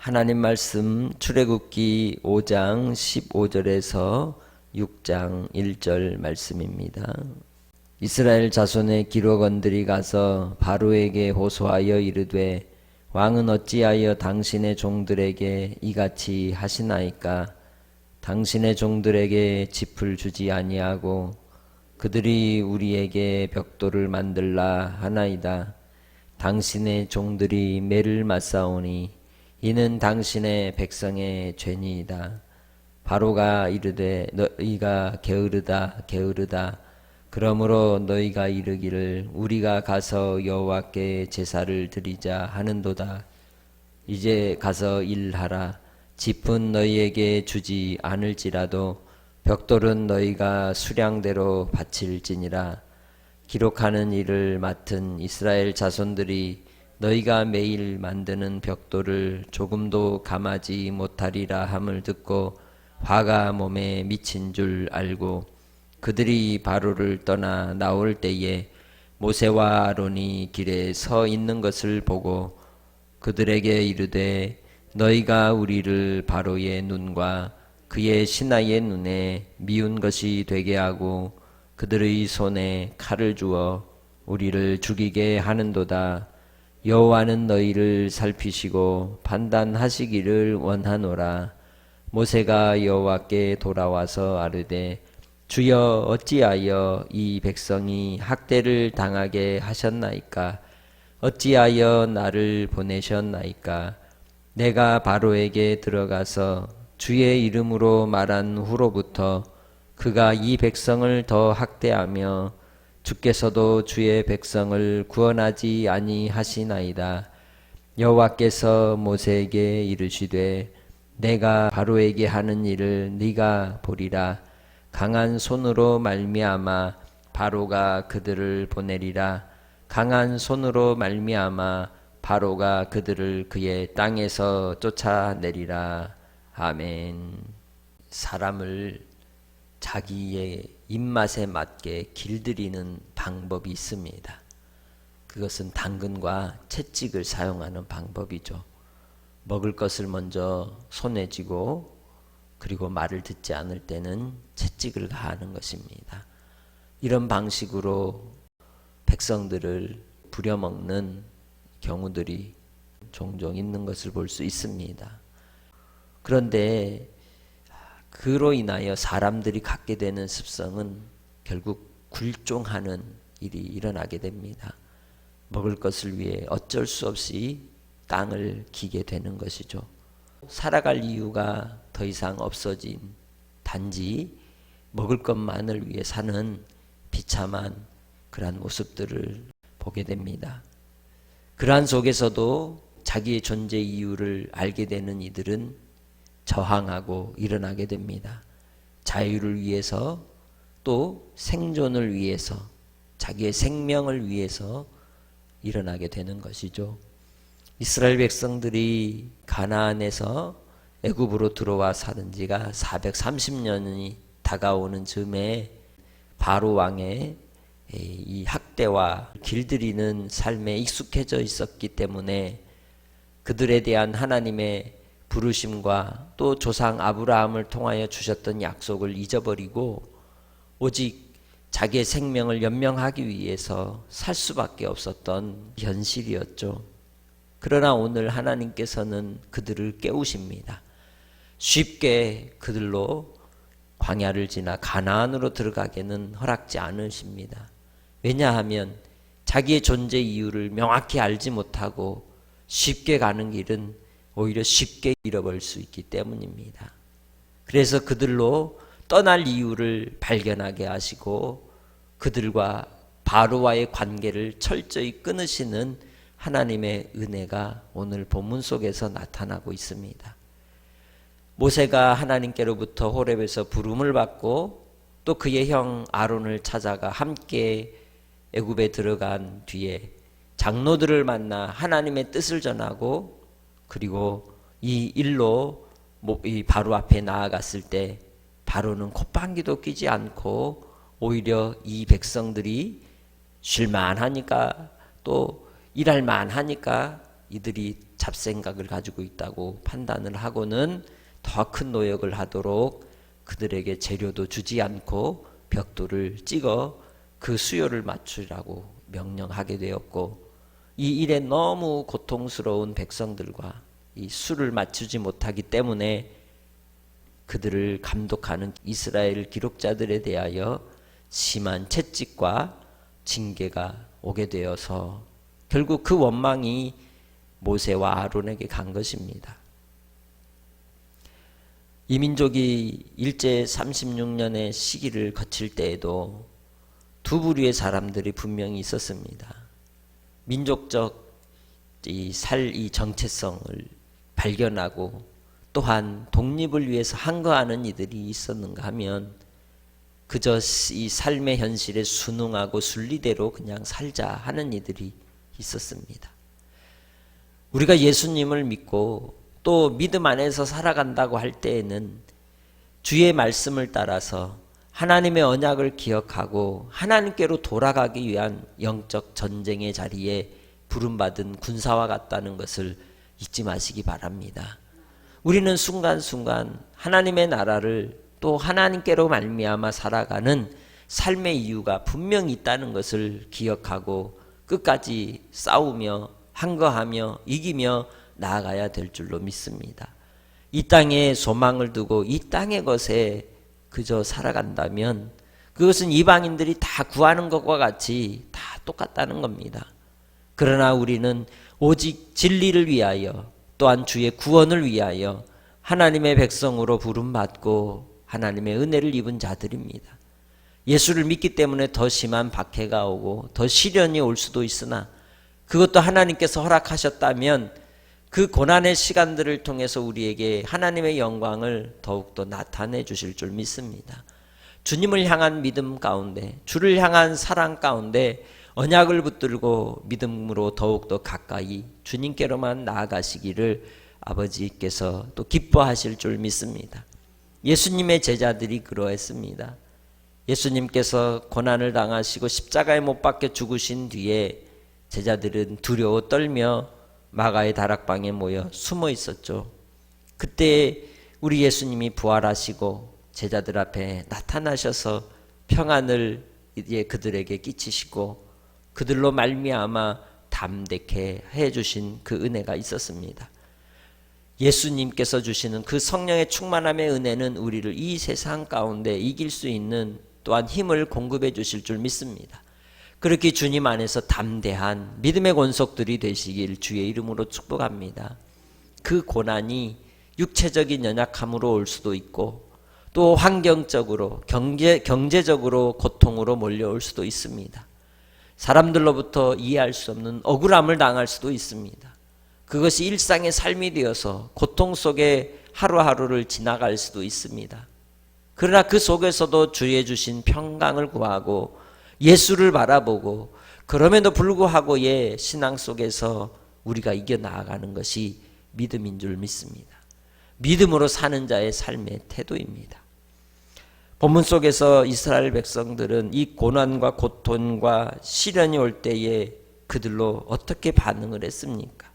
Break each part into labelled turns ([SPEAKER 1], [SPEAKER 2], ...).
[SPEAKER 1] 하나님 말씀 출애굽기 5장 15절에서 6장 1절 말씀입니다. 이스라엘 자손의 기록원들이 가서 바로에게 호소하여 이르되 왕은 어찌하여 당신의 종들에게 이같이 하시나이까? 당신의 종들에게 짚을 주지 아니하고 그들이 우리에게 벽돌을 만들라 하나이다. 당신의 종들이 매를 맞사오니 이는 당신의 백성의 죄니이다. 바로가 이르되 너희가 게으르다 게으르다. 그러므로 너희가 이르기를 우리가 가서 여호와께 제사를 드리자 하는도다. 이제 가서 일하라. 짚은 너희에게 주지 않을지라도 벽돌은 너희가 수량대로 바칠지니라. 기록하는 일을 맡은 이스라엘 자손들이 너희가 매일 만드는 벽돌을 조금도 감하지 못하리라 함을 듣고 화가 몸에 미친 줄 알고 그들이 바로를 떠나 나올 때에 모세와 아론이 길에 서 있는 것을 보고 그들에게 이르되 너희가 우리를 바로의 눈과 그의 신하의 눈에 미운 것이 되게 하고 그들의 손에 칼을 주어 우리를 죽이게 하는도다. 여호와는 너희를 살피시고 판단하시기를 원하노라. 모세가 여호와께 돌아와서 아르되 주여 어찌하여 이 백성이 학대를 당하게 하셨나이까? 어찌하여 나를 보내셨나이까? 내가 바로에게 들어가서 주의 이름으로 말한 후로부터 그가 이 백성을 더 학대하며 주께서도 주의 백성을 구원하지 아니하시나이다. 여호와께서 모세에게 이르시되 내가 바로에게 하는 일을 네가 보리라. 강한 손으로 말미암아 바로가 그들을 보내리라. 강한 손으로 말미암아 바로가 그들을 그의 땅에서 쫓아내리라. 아멘. 사람을 자기의 입맛에 맞게 길들이는 방법이 있습니다. 그것은 당근과 채찍을 사용하는 방법이죠. 먹을 것을 먼저 손에 쥐고 그리고 말을 듣지 않을 때는 채찍을 가하는 것입니다. 이런 방식으로 백성들을 부려먹는 경우들이 종종 있는 것을 볼 수 있습니다. 그런데 그로 인하여 사람들이 갖게 되는 습성은 결국 굴종하는 일이 일어나게 됩니다. 먹을 것을 위해 어쩔 수 없이 땅을 기게 되는 것이죠. 살아갈 이유가 더 이상 없어진 단지 먹을 것만을 위해 사는 비참한 그러한 모습들을 보게 됩니다. 그러한 속에서도 자기의 존재 이유를 알게 되는 이들은 저항하고 일어나게 됩니다. 자유를 위해서 또 생존을 위해서 자기의 생명을 위해서 일어나게 되는 것이죠. 이스라엘 백성들이 가나안에서 애굽으로 들어와 사는 지가 430년이 다가오는 즈음에 바로 왕의 이 학대와 길들이는 삶에 익숙해져 있었기 때문에 그들에 대한 하나님의 부르심과 또 조상 아브라함을 통하여 주셨던 약속을 잊어버리고 오직 자기의 생명을 연명하기 위해서 살 수밖에 없었던 현실이었죠. 그러나 오늘 하나님께서는 그들을 깨우십니다. 쉽게 그들로 광야를 지나 가나안으로 들어가게는 허락지 않으십니다. 왜냐하면 자기의 존재 이유를 명확히 알지 못하고 쉽게 가는 길은 오히려 쉽게 잃어버릴 수 있기 때문입니다. 그래서 그들로 떠날 이유를 발견하게 하시고 그들과 바로와의 관계를 철저히 끊으시는 하나님의 은혜가 오늘 본문 속에서 나타나고 있습니다. 모세가 하나님께로부터 호렙에서 부름을 받고 또 그의 형 아론을 찾아가 함께 애굽에 들어간 뒤에 장로들을 만나 하나님의 뜻을 전하고 그리고 이 일로 이 바로 앞에 나아갔을 때 바로는 콧방귀도 뀌지 않고 오히려 이 백성들이 쉴만하니까 또 일할만하니까 이들이 잡생각을 가지고 있다고 판단을 하고는 더 큰 노역을 하도록 그들에게 재료도 주지 않고 벽돌을 찍어 그 수요를 맞추라고 명령하게 되었고, 이 일에 너무 고통스러운 백성들과 이 수를 맞추지 못하기 때문에 그들을 감독하는 이스라엘 기록자들에 대하여 심한 채찍과 징계가 오게 되어서 결국 그 원망이 모세와 아론에게 간 것입니다. 이 민족이 일제 36년의 시기를 거칠 때에도 두 부류의 사람들이 분명히 있었습니다. 민족적 이 정체성을 발견하고 또한 독립을 위해서 항거하는 이들이 있었는가 하면 그저 이 삶의 현실에 순응하고 순리대로 그냥 살자 하는 이들이 있었습니다. 우리가 예수님을 믿고 또 믿음 안에서 살아간다고 할 때에는 주의 말씀을 따라서 하나님의 언약을 기억하고 하나님께로 돌아가기 위한 영적 전쟁의 자리에 부름받은 군사와 같다는 것을 잊지 마시기 바랍니다. 우리는 순간순간 하나님의 나라를 또 하나님께로 말미암아 살아가는 삶의 이유가 분명히 있다는 것을 기억하고 끝까지 싸우며 항거하며 이기며 나아가야 될 줄로 믿습니다. 이 땅에 소망을 두고 이 땅의 것에 그저 살아간다면 그것은 이방인들이 다 구하는 것과 같이 다 똑같다는 겁니다. 그러나 우리는 오직 진리를 위하여 또한 주의 구원을 위하여 하나님의 백성으로 부름받고 하나님의 은혜를 입은 자들입니다. 예수를 믿기 때문에 더 심한 박해가 오고 더 시련이 올 수도 있으나 그것도 하나님께서 허락하셨다면 그 고난의 시간들을 통해서 우리에게 하나님의 영광을 더욱더 나타내 주실 줄 믿습니다. 주님을 향한 믿음 가운데, 주를 향한 사랑 가운데 언약을 붙들고 믿음으로 더욱더 가까이 주님께로만 나아가시기를 아버지께서 또 기뻐하실 줄 믿습니다. 예수님의 제자들이 그러했습니다. 예수님께서 고난을 당하시고 십자가에 못 박혀 죽으신 뒤에 제자들은 두려워 떨며 마가의 다락방에 모여 숨어 있었죠. 그때 우리 예수님이 부활하시고 제자들 앞에 나타나셔서 평안을 이제 그들에게 끼치시고 그들로 말미암아 담대케 해주신 그 은혜가 있었습니다. 예수님께서 주시는 그 성령의 충만함의 은혜는 우리를 이 세상 가운데 이길 수 있는 또한 힘을 공급해 주실 줄 믿습니다. 그렇게 주님 안에서 담대한 믿음의 권속들이 되시길 주의 이름으로 축복합니다. 그 고난이 육체적인 연약함으로 올 수도 있고 또 환경적으로 경제적으로 고통으로 몰려올 수도 있습니다. 사람들로부터 이해할 수 없는 억울함을 당할 수도 있습니다. 그것이 일상의 삶이 되어서 고통 속에 하루하루를 지나갈 수도 있습니다. 그러나 그 속에서도 주의 주신 평강을 구하고 예수를 바라보고 그럼에도 불구하고 신앙 속에서 우리가 이겨나가는 것이 믿음인 줄 믿습니다. 믿음으로 사는 자의 삶의 태도입니다. 본문 속에서 이스라엘 백성들은 이 고난과 고통과 시련이 올 때에 그들로 어떻게 반응을 했습니까?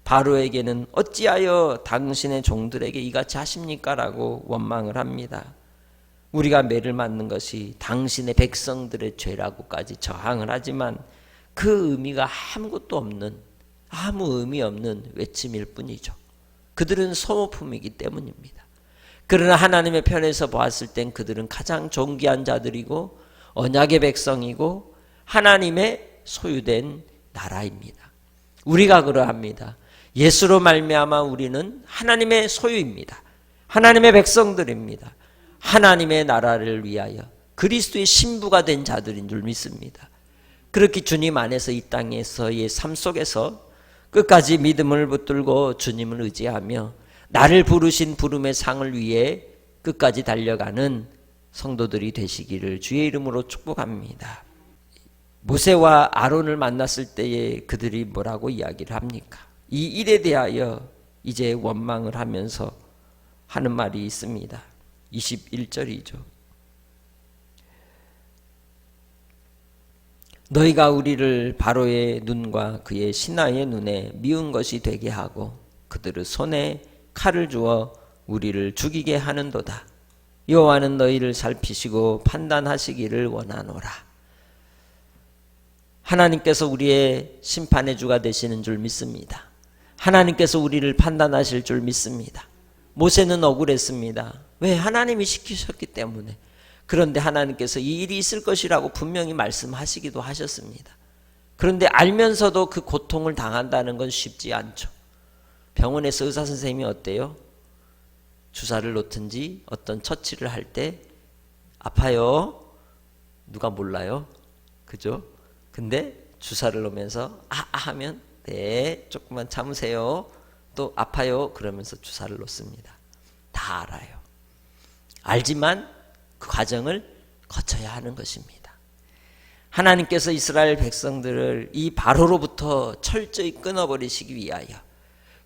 [SPEAKER 1] 바로에게는 어찌하여 당신의 종들에게 이같이 하십니까? 라고 원망을 합니다. 우리가 매를 맞는 것이 당신의 백성들의 죄라고까지 저항을 하지만 그 의미가 아무것도 없는, 아무 의미 없는 외침일 뿐이죠. 그들은 소모품이기 때문입니다. 그러나 하나님의 편에서 보았을 땐 그들은 가장 존귀한 자들이고 언약의 백성이고 하나님의 소유된 나라입니다. 우리가 그러합니다. 예수로 말미암아 우리는 하나님의 소유입니다. 하나님의 백성들입니다. 하나님의 나라를 위하여 그리스도의 신부가 된 자들인 줄 믿습니다. 그렇게 주님 안에서 이 땅에서의 삶 속에서 끝까지 믿음을 붙들고 주님을 의지하며 나를 부르신 부름의 상을 위해 끝까지 달려가는 성도들이 되시기를 주의 이름으로 축복합니다. 모세와 아론을 만났을 때에 그들이 뭐라고 이야기를 합니까? 이 일에 대하여 이제 원망을 하면서 하는 말이 있습니다. 21절이죠. 너희가 우리를 바로의 눈과 그의 신하의 눈에 미운 것이 되게 하고 그들의 손에 칼을 주어 우리를 죽이게 하는도다. 여호와는 너희를 살피시고 판단하시기를 원하노라. 하나님께서 우리의 심판의 주가 되시는 줄 믿습니다. 하나님께서 우리를 판단하실 줄 믿습니다. 모세는 억울했습니다. 왜? 하나님이 시키셨기 때문에. 그런데 하나님께서 이 일이 있을 것이라고 분명히 말씀하시기도 하셨습니다. 그런데 알면서도 그 고통을 당한다는 건 쉽지 않죠. 병원에서 의사 선생님이 어때요? 주사를 놓든지 어떤 처치를 할 때 아파요? 누가 몰라요? 그죠? 근데 주사를 놓으면서 하면 네, 조금만 참으세요. 또 아파요? 그러면서 주사를 놓습니다. 다 알아요. 알지만 그 과정을 거쳐야 하는 것입니다. 하나님께서 이스라엘 백성들을 이 바로로부터 철저히 끊어버리시기 위하여,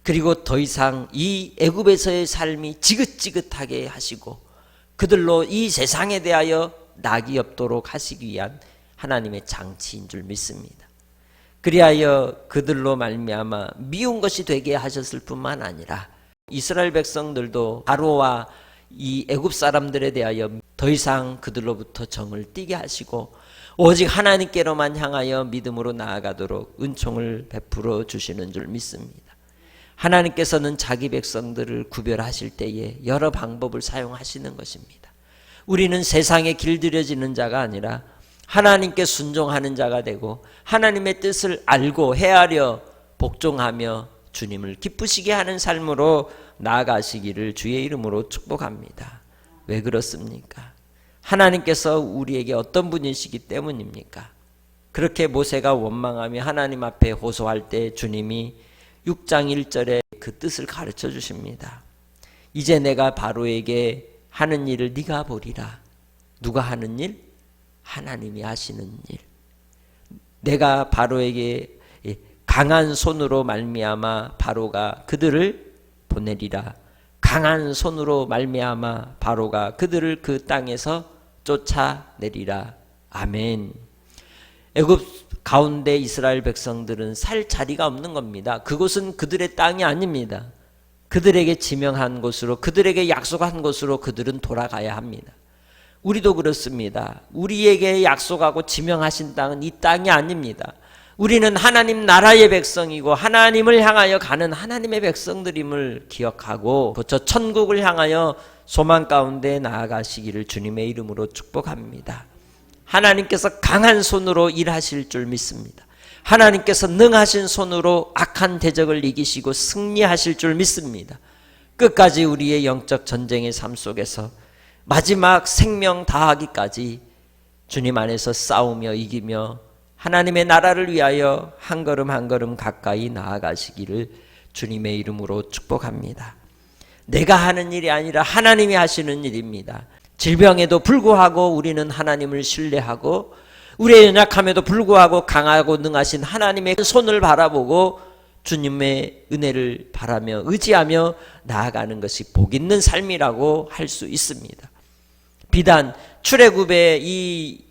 [SPEAKER 1] 그리고 더 이상 이 애굽에서의 삶이 지긋지긋하게 하시고 그들로 이 세상에 대하여 낙이 없도록 하시기 위한 하나님의 장치인 줄 믿습니다. 그리하여 그들로 말미암아 미운 것이 되게 하셨을 뿐만 아니라 이스라엘 백성들도 바로와 이 애굽 사람들에 대하여 더 이상 그들로부터 정을 띠게 하시고 오직 하나님께로만 향하여 믿음으로 나아가도록 은총을 베풀어 주시는 줄 믿습니다. 하나님께서는 자기 백성들을 구별하실 때에 여러 방법을 사용하시는 것입니다. 우리는 세상에 길들여지는 자가 아니라 하나님께 순종하는 자가 되고 하나님의 뜻을 알고 헤아려 복종하며 주님을 기쁘시게 하는 삶으로 나아가시기를 주의 이름으로 축복합니다. 왜 그렇습니까? 하나님께서 우리에게 어떤 분이시기 때문입니까? 그렇게 모세가 원망하며 하나님 앞에 호소할 때 주님이 6장 1절에 그 뜻을 가르쳐 주십니다. 이제 내가 바로에게 하는 일을 네가 보리라. 누가 하는 일? 하나님이 하시는 일. 내가 바로에게 강한 손으로 말미암아 바로가 그들을 보내리라. 강한 손으로 말미암아 바로가 그들을 그 땅에서 쫓아내리라. 아멘. 애굽 가운데 이스라엘 백성들은 살 자리가 없는 겁니다. 그곳은 그들의 땅이 아닙니다. 그들에게 지명한 곳으로, 그들에게 약속한 곳으로 그들은 돌아가야 합니다. 우리도 그렇습니다. 우리에게 약속하고 지명하신 땅은 이 땅이 아닙니다. 우리는 하나님 나라의 백성이고 하나님을 향하여 가는 하나님의 백성들임을 기억하고 저 천국을 향하여 소망 가운데 나아가시기를 주님의 이름으로 축복합니다. 하나님께서 강한 손으로 일하실 줄 믿습니다. 하나님께서 능하신 손으로 악한 대적을 이기시고 승리하실 줄 믿습니다. 끝까지 우리의 영적 전쟁의 삶 속에서 마지막 생명 다하기까지 주님 안에서 싸우며 이기며 하나님의 나라를 위하여 한 걸음 한 걸음 가까이 나아가시기를 주님의 이름으로 축복합니다. 내가 하는 일이 아니라 하나님이 하시는 일입니다. 질병에도 불구하고 우리는 하나님을 신뢰하고 우리의 연약함에도 불구하고 강하고 능하신 하나님의 손을 바라보고 주님의 은혜를 바라며 의지하며 나아가는 것이 복 있는 삶이라고 할 수 있습니다. 비단 출애굽의 이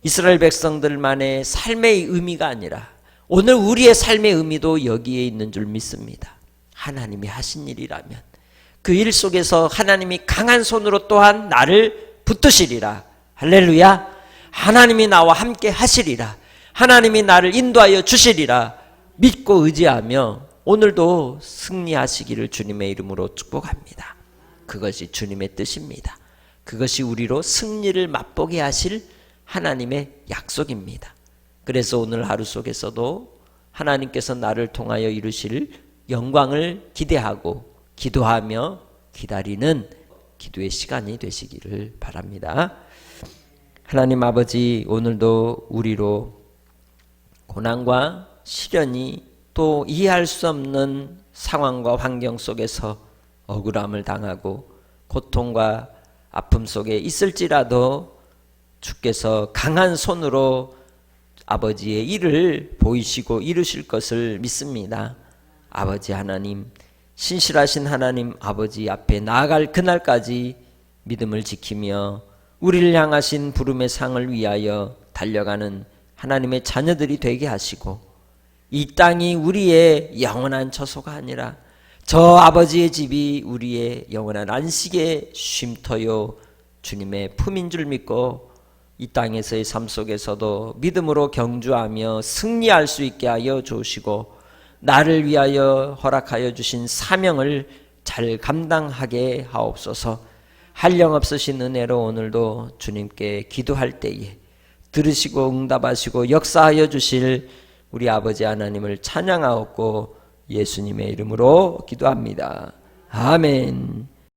[SPEAKER 1] 이스라엘 백성들만의 삶의 의미가 아니라 오늘 우리의 삶의 의미도 여기에 있는 줄 믿습니다. 하나님이 하신 일이라면 그 일 속에서 하나님이 강한 손으로 또한 나를 붙드시리라. 할렐루야. 하나님이 나와 함께 하시리라. 하나님이 나를 인도하여 주시리라. 믿고 의지하며 오늘도 승리하시기를 주님의 이름으로 축복합니다. 그것이 주님의 뜻입니다. 그것이 우리로 승리를 맛보게 하실 하나님의 약속입니다. 그래서 오늘 하루 속에서도 하나님께서 나를 통하여 이루실 영광을 기대하고 기도하며 기다리는 기도의 시간이 되시기를 바랍니다. 하나님 아버지, 오늘도 우리로 고난과 시련이 또 이해할 수 없는 상황과 환경 속에서 억울함을 당하고 고통과 아픔 속에 있을지라도 주께서 강한 손으로 아버지의 일을 보이시고 이루실 것을 믿습니다. 아버지 하나님, 신실하신 하나님 아버지 앞에 나아갈 그날까지 믿음을 지키며 우리를 향하신 부름의 상을 위하여 달려가는 하나님의 자녀들이 되게 하시고 이 땅이 우리의 영원한 처소가 아니라 저 아버지의 집이 우리의 영원한 안식의 쉼터요 주님의 품인 줄 믿고 이 땅에서의 삶 속에서도 믿음으로 경주하며 승리할 수 있게 하여 주시고 나를 위하여 허락하여 주신 사명을 잘 감당하게 하옵소서. 한량없으신 은혜로 오늘도 주님께 기도할 때에 들으시고 응답하시고 역사하여 주실 우리 아버지 하나님을 찬양하옵고 예수님의 이름으로 기도합니다. 아멘.